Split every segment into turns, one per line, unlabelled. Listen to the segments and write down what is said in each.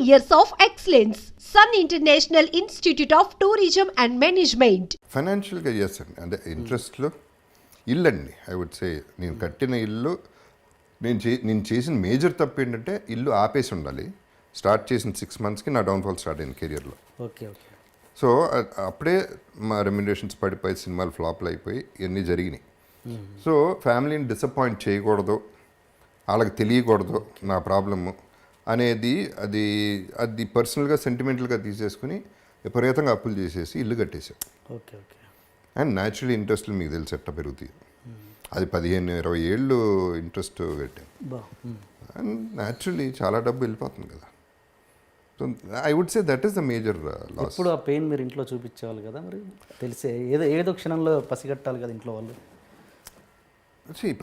years of excellence. Sun International Institute of Tourism and Management.
ఫైనాన్షియల్గా yes అండి, అంటే ఇంట్రెస్ట్లో ఇల్లు అండి. ఐ వుడ్ సే నేను కట్టిన ఇల్లు, నేను చేసిన మేజర్ తప్పు ఏంటంటే ఇల్లు ఆపేసి ఉండాలి. స్టార్ట్ చేసిన 6 monthsకి నా డౌన్ఫాల్ స్టార్ట్ అయింది కెరియర్లో.
Okay okay.
సో అప్పుడే మా రెమ్యునరేషన్స్ పడిపోయి సినిమాలు ఫ్లాప్లు అయిపోయి ఇవన్నీ జరిగినాయి. సో ఫ్యామిలీని డిసప్పాయింట్ చేయకూడదు, వాళ్ళకి తెలియకూడదు నా ప్రాబ్లము అనేది, అది పర్సనల్గా సెంటిమెంటల్గా తీసేసుకుని విపరీతంగా అప్పులు చేసేసి ఇల్లు కట్టేశాను.
Okay okay.
అండ్ న్యాచురల్ ఇంట్రెస్ట్లు మీకు తెలిసి ఎట్ట పెరుగుతాయి, అది 15-20 ఏళ్ళు ఇంట్రెస్ట్ కట్టాను. అండ్ న్యాచురల్లీ చాలా డబ్బు వెళ్ళిపోతుంది కదా. So I would say that is the major loss.
ఇప్పుడు ఆ పెయిన్ మీరు ఇంట్లో చూపించేవాళ్ళు కదా, మరి తెలిసే ఏదో క్షణంలో పసిగట్టాలి కదా ఇంట్లో వాళ్ళు.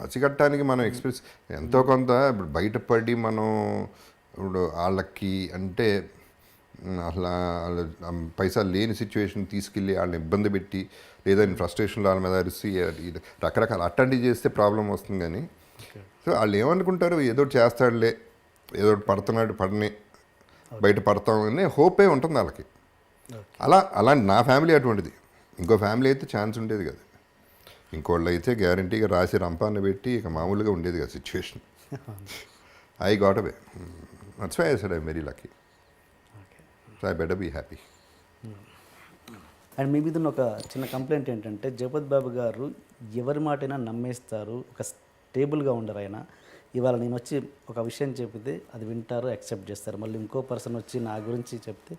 పసిగట్టడానికి మనం ఎక్స్ప్రెస్ ఎంతో కొంత ఇప్పుడు బయటపడి మనం ఇప్పుడు వాళ్ళకి అంటే అసలు పైసలు లేని సిచ్యువేషన్ తీసుకెళ్ళి వాళ్ళని ఇబ్బంది పెట్టి లేదా ఫ్రస్ట్రేషన్లో వాళ్ళ మీద అరిసి రకరకాల అట్లాంటివి చేస్తే ప్రాబ్లం వస్తుంది. కానీ సో వాళ్ళు ఏమనుకుంటారు, ఏదో చేస్తాడులే, ఏదో పడుతున్నాడు పడని బయట పడతామని హోపే ఉంటుంది వాళ్ళకి. అలాంటి నా ఫ్యామిలీ అటువంటిది. ఇంకో ఫ్యామిలీ అయితే ఛాన్స్ ఉండేది కదా. ఇంకోళ్ళు అయితే గ్యారంటీగా రాసి రంపాన్ని పెట్టి ఇక మామూలుగా ఉండేది కదా situation. I got away. That's why I said I'm very lucky. So I better be happy.
And మీ మీద ఒక చిన్న కంప్లైంట్ ఏంటంటే, జగపతి బాబు గారు ఎవరి మాటైనా నమ్మేస్తారు, ఒక స్టేబుల్గా ఉండరు ఆయన. ఇవాళ నేను వచ్చి ఒక విషయం చెప్తే అది వింటారు, యాక్సెప్ట్ చేస్తారు. మళ్ళీ ఇంకో పర్సన్ వచ్చి నా గురించి చెప్తే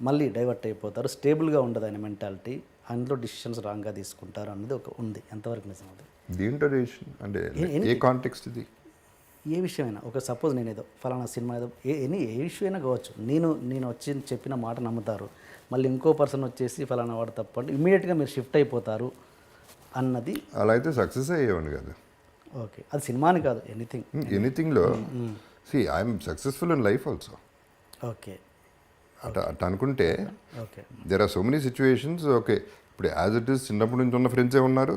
మళ్ళీ డైవర్ట్ అయిపోతారు. స్టేబుల్గా ఉండదు ఆయన మెంటాలిటీ. అందులో డిసిషన్స్ రాంగ్గా తీసుకుంటారు అన్నది ఒక ఉంది. ఎంతవరకు నిజం అది?
దీంట్లో డెసిషన్ అంటే ఏ కాంటెక్స్ట్ ఇది?
ఏ విషయమైనా, ఒక సపోజ్ నేను ఏదో ఫలానా సినిమా ఏదో ఏ ఇష్యూ అయినా కావచ్చు, నేను వచ్చి చెప్పిన మాట నమ్ముతారు, మళ్ళీ ఇంకో పర్సన్ వచ్చేసి ఫలానా వాడు తప్పు అంటే ఇమ్మీడియట్గా మీరు షిఫ్ట్ అయిపోతారు అన్నది.
అలా అయితే సక్సెస్ అయ్యేవాడిని కదా.
ఓకే, అది సినిమాని కాదు,
ఎనీథింగ్లో I'm successful in life also.
Okay,
అట్లా అనుకుంటే
okay.
There are so many situations. Okay, ఇప్పుడు యాజ్ ఇట్ ఈస్ చిన్నప్పటి నుంచి ఉన్న ఫ్రెండ్సే ఉన్నారు.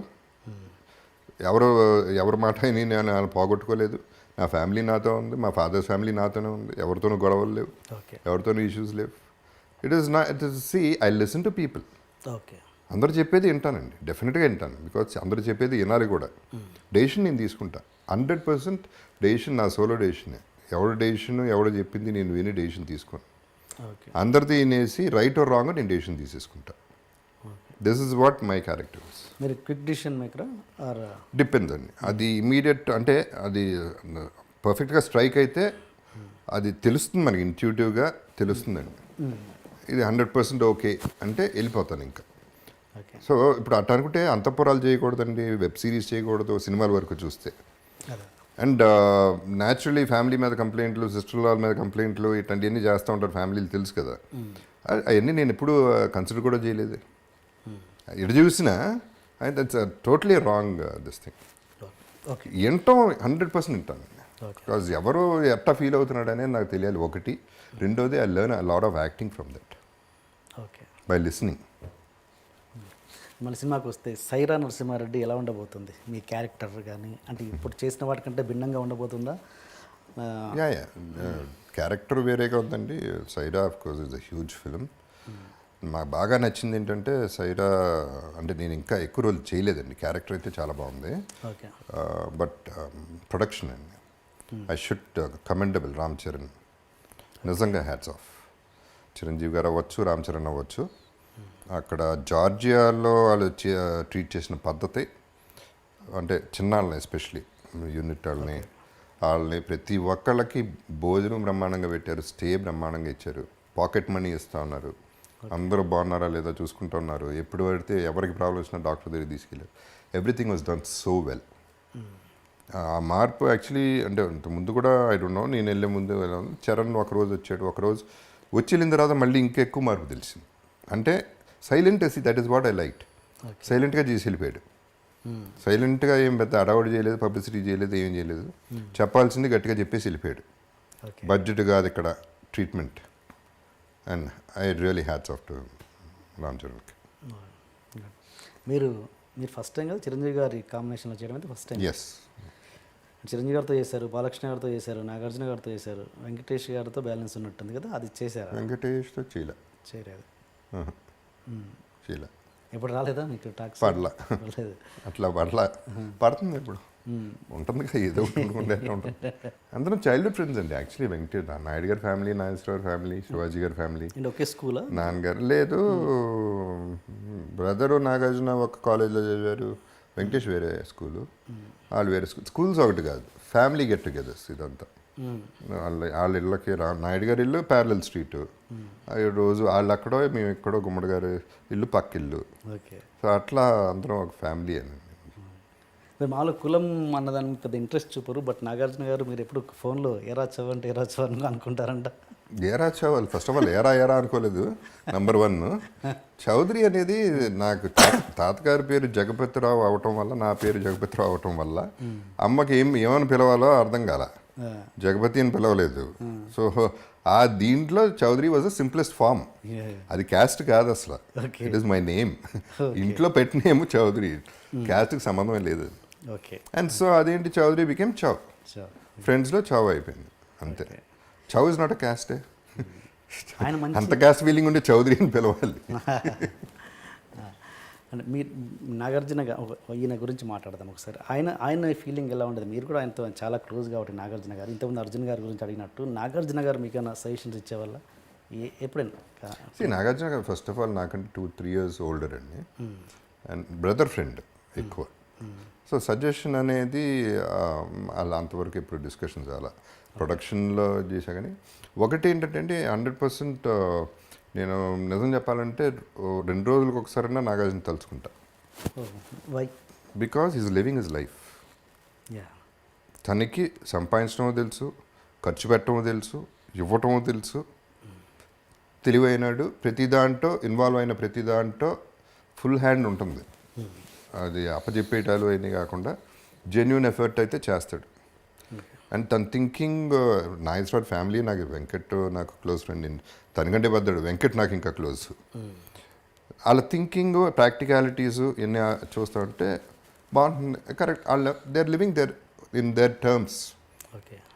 ఎవరి మాట అయినా నేను పోగొట్టుకోలేదు. నా ఫ్యామిలీ నాతో ఉంది, మా ఫాదర్స్ ఫ్యామిలీ నాతోనే ఉంది. ఎవరితోనూ గొడవలు లేవు, ఎవరితోనూ ఇష్యూస్ లేవు. It is I listen to people.
Okay,
అందరు చెప్పేది వింటానండి, డెఫినెట్గా వింటాను. బికాజ్ అందరు చెప్పేది వినాలి కూడా. డెసిషన్ నేను తీసుకుంటా 100%. డెసిషన్ నా సోలో డెసిషనే. ఎవడు చెప్పింది నేను విని డెసిషన్ తీసుకోను. అందరిది వినేసి రైట్ ఆర్ రాంగ్ నేను డెసిషన్ తీసేసుకుంటా. This is what my character.
మీరు క్విక్ డిసిషన్ మేకరా ఆర్?
డిపెండ్స్ అండి. అది ఇమీడియట్ అంటే అది పర్ఫెక్ట్గా స్ట్రైక్ అయితే అది తెలుస్తుంది మనకి, ఇంట్యూటివ్గా తెలుస్తుందండి. ఇది 100% ఓకే అంటే వెళ్ళిపోతాను ఇంకా. సో ఇప్పుడు అట్లా అనుకుంటే అంతఃపురాలు చేయకూడదండి, వెబ్ సిరీస్ చేయకూడదు, సినిమాల వరకు చూస్తే. అండ్ న్యాచురలీ ఫ్యామిలీ మీద కంప్లైంట్లు, సిస్టర్ వాళ్ళ మీద కంప్లైంట్లు, ఇట్లాంటివన్నీ చేస్తూ ఉంటారు ఫ్యామిలీలు, తెలుసు కదా. అవన్నీ నేను ఎప్పుడు కన్సిడర్ కూడా చేయలేదు. ఎటు చూసినా that's totally wrong this thing. వింటాం 100% వింటాను. బికాజ్ ఎవరు ఎట్లా ఫీల్ అవుతున్నాడు అనేది నాకు తెలియాలి ఒకటి. రెండోది I learn a lot of acting from that by listening.
మన సినిమాకి వస్తే సైరా నరసింహారెడ్డి ఎలా ఉండబోతుంది మీ క్యారెక్టర్ కానీ? అంటే ఇప్పుడు చేసిన వాటికంటే భిన్నంగా ఉండబోతుందా?
క్యారెక్టర్ వేరేగా ఉందండి. Sye Raa of course is a huge film. మాకు బాగా నచ్చింది ఏంటంటే సైరా అంటే నేను ఇంకా ఎక్కువ రోజులు చేయలేదండి. క్యారెక్టర్ అయితే చాలా బాగుంది. బట్ ప్రొడక్షన్ అండి, I should commendable. Ram Charan నిజంగా హ్యాట్స్ ఆఫ్. చిరంజీవి గారు అవ్వచ్చు, రామ్ చరణ్ అవ్వచ్చు. అక్కడ జార్జియాలో వాళ్ళు ట్రీట్ చేసిన పద్ధతి అంటే చిన్నాళ్ళని ఎస్పెషలీ యూనిట్ వాళ్ళని ప్రతి ఒక్కళ్ళకి భోజనం బ్రహ్మాండంగా పెట్టారు, స్టే బ్రహ్మాండంగా ఇచ్చారు, పాకెట్ మనీ ఇస్తూ ఉన్నారు, అందరూ బాగున్నారా లేదా చూసుకుంటూ ఉన్నారు. ఎప్పుడు పడితే ఎవరికి ప్రాబ్లం వచ్చినా డాక్టర్ దగ్గర తీసుకెళ్ళారు. Everything was done so well. ఆ మార్పు యాక్చువల్లీ అంటే ముందు కూడా ఐ డోంట్ నో, నేను వెళ్ళే ముందు చరణ్ ఒకరోజు వచ్చాడు, ఒకరోజు వచ్చి వెళ్ళిన తర్వాత మళ్ళీ ఇంకా ఎక్కువ మార్పు తెలిసింది. అంటే silent AC, that is what I liked. సైలెంట్గా చేసి వెళ్ళిపోయాడు. సైలెంట్గా ఏం పెద్ద అడవాడు చేయలేదు, పబ్లిసిటీ చేయలేదు, ఏం చేయలేదు. చెప్పాల్సింది గట్టిగా చెప్పేసి వెళ్ళిపోయాడు. బడ్జెట్ కాదు ఇక్కడ treatment. And I really hats off to Ram చరణ్కి.
మీరు ఫస్ట్ టైం కదా చిరంజీవి గారి కాంబినేషన్లో చేయడం అయితే ఫస్ట్ టైం?
ఎస్.
చిరంజీవి గారితో చేశారు, బాలకృష్ణ గారితో చేశారు, నాగార్జున గారితో చేశారు, వెంకటేష్ గారితో బ్యాలెన్స్ ఉన్నట్టుంది కదా, అది చేశారా?
వెంకటేష్తో చేయలే.
చేయలేదు.
ఆహా. చేయలే.
ఎప్పుడు రాలేదా మీకు టాక్స్?
పడలా.
పడలేదు.
అట్లా పడలా. పడుతుంది ఇప్పుడు ఉంటుంది కదా, ఏదో ఒకటి ఉంటుంది. అందరం చైల్డ్హుడ్ ఫ్రెండ్స్ అండి యాక్చువల్లీ. నాయుడు గారి ఫ్యామిలీ, నాగేశ్వరరావు ఫ్యామిలీ, శివాజీ గారి ఫ్యామిలీ.
అండ్ ఒకే స్కూలా?
నాన్నగారు లేదు, బ్రదరు నాగార్జున ఒక కాలేజ్లో చదివారు, వెంకటేష్ వేరే స్కూలు, వాళ్ళు వేరే స్కూల్స్ ఒకటి కాదు, ఫ్యామిలీ గెట్ టుగెదర్స్ ఇదంతా. వాళ్ళ ఇళ్ళకి నాయుడు గారి ఇల్లు ప్యారలల్ స్ట్రీట్, రోజు వాళ్ళు అక్కడో మేము ఎక్కడో, గుమ్మడి గారి ఇల్లు పక్క ఇల్లు.
ఓకే.
సో అట్లా అందరం ఒక ఫ్యామిలీ అని.
మీరు మామూలు కులం అన్నదాని మీద పెద్ద ఇంట్రెస్ట్ చూపరు, బట్ నాగార్జున గారు మీరు ఎప్పుడు ఫోన్లో ఏరా చవ్ అంటే ఏరా చవ్ అని అనుకుంటారంట.
ఏరా చౌల్ ఫస్ట్ ఆఫ్ ఆల్ ఏరా అనుకోలేదు. నెంబర్ 1 చౌదరి అనేది నాకు తాతగారి పేరు జగపతిరావు అవటం వల్ల, నా పేరు జగపతిరావు అవటం వల్ల అమ్మకి ఏమని పిలవాలో అర్థం కాల, జగపతి అని పిలవలేదు. సో ఆ దీంట్లో Chowdary was the simplest form. అది క్యాస్ట్ కాదు అసలు, ఇట్ ఈస్ మై నేమ్. ఇంట్లో పెట్టిన నేమ్ చౌదరి, క్యాస్ట్కి సంబంధమే లేదు.
ఓకే.
అండ్ సో అదేంటి చౌదరి బికేమ్ చౌ, ఫ్రెండ్స్లో చౌ అయిపోయింది అంతే. చౌ ఇస్ నాట్ అ క్యాస్టే.
ఆయన మంచి
అంత క్యాస్ట్ ఫీలింగ్ ఉంటే చౌదరి అని పిలవాలి.
అంటే మీరు నాగార్జున ఈయన గురించి మాట్లాడదాం ఒకసారి. ఆయన ఫీలింగ్ ఎలా ఉండేది? మీరు కూడా ఆయనతో చాలా క్లోజ్ కాబట్టి నాగార్జున గారు, ఇంతకుముందు అర్జున్ గారి గురించి అడిగినట్టు నాగార్జున గారు మీకు ఏమైనా సజెషన్స్ ఇచ్చేవాళ్ళ ఎప్పుడైనా?
నాగార్జున గారు ఫస్ట్ ఆఫ్ ఆల్ నాకంటే 2-3 years ఓల్డర్ అండి, అండ్ బ్రదర్ ఫ్రెండ్ ఎక్కువ. సో సజెషన్ అనేది అలా అంతవరకు ఇప్పుడు డిస్కషన్స్ అలా ప్రొడక్షన్లో చేశా. కానీ ఒకటి ఏంటంటే 100% నేను నిజం చెప్పాలంటే 2 రోజులకు ఒకసారైనా నాగార్జున తలుచుకుంటా.
Why?
Because is living his life. తనకి సంపాదించడమో తెలుసు, ఖర్చు పెట్టడమో తెలుసు, ఇవ్వటమో తెలుసు, తెలివైనాడు, ప్రతి దాంట్లో ఇన్వాల్వ్ అయిన ప్రతి దాంట్లో ఫుల్ హ్యాండ్ ఉంటుంది. అది అప్పచెప్పేటాలు అయినా కాకుండా జెన్యున్ ఎఫర్ట్ అయితే చేస్తాడు. అండ్ తన థింకింగ్, నాగేశ్వర ఫ్యామిలీ, నాకు వెంకట్ నాకు క్లోజ్ ఫ్రెండ్, తనకంటే పెద్దడు వెంకట్ నాకు ఇంకా క్లోజ్. వాళ్ళ థింకింగ్, ప్రాక్టికాలిటీస్ ఎన్ని చూస్తూ ఉంటే బాగుంటుంది. కరెక్ట్, వాళ్ళ they are living their in their terms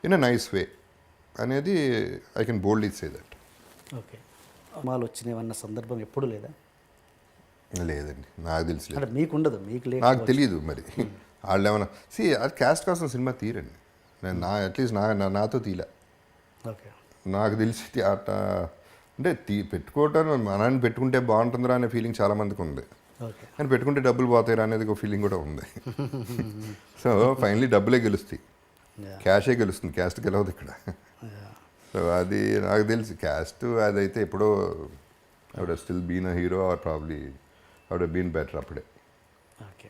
in a nice way అనేది I can boldly say that.
Okay. మాలు వచ్చినవన్న సందర్భం ఎప్పుడు లేదా?
లేదండి, నాకు తెలిసి
అంటే మీకు ఉండదు, మీకు లేదు,
నాకు తెలియదు మరి. వాళ్ళు ఏమైనా అది క్యాస్ట్ కోసం సినిమా తీరండి, నేను అట్లీస్ట్ నాతో తీలే.
ఓకే.
నాకు తెలిసి అట్ట అంటే పెట్టుకోవటం మనని పెట్టుకుంటే బాగుంటుందిరా అనే ఫీలింగ్ చాలామందికి ఉంది,
ఓకే.
కానీ పెట్టుకుంటే డబ్బులు పోతాయిరా అనేది ఒక ఫీలింగ్ కూడా ఉంది. సో ఫైనలీ డబ్బులే గెలుస్తాయి, క్యాషే గెలుస్తుంది, క్యాస్ట్ గెలవదు ఇక్కడ. సో అది నాకు తెలిసి క్యాస్ట్ అదైతే ఎప్పుడో I would still been a hero or probably I would been better అప్పుడే.
ఓకే.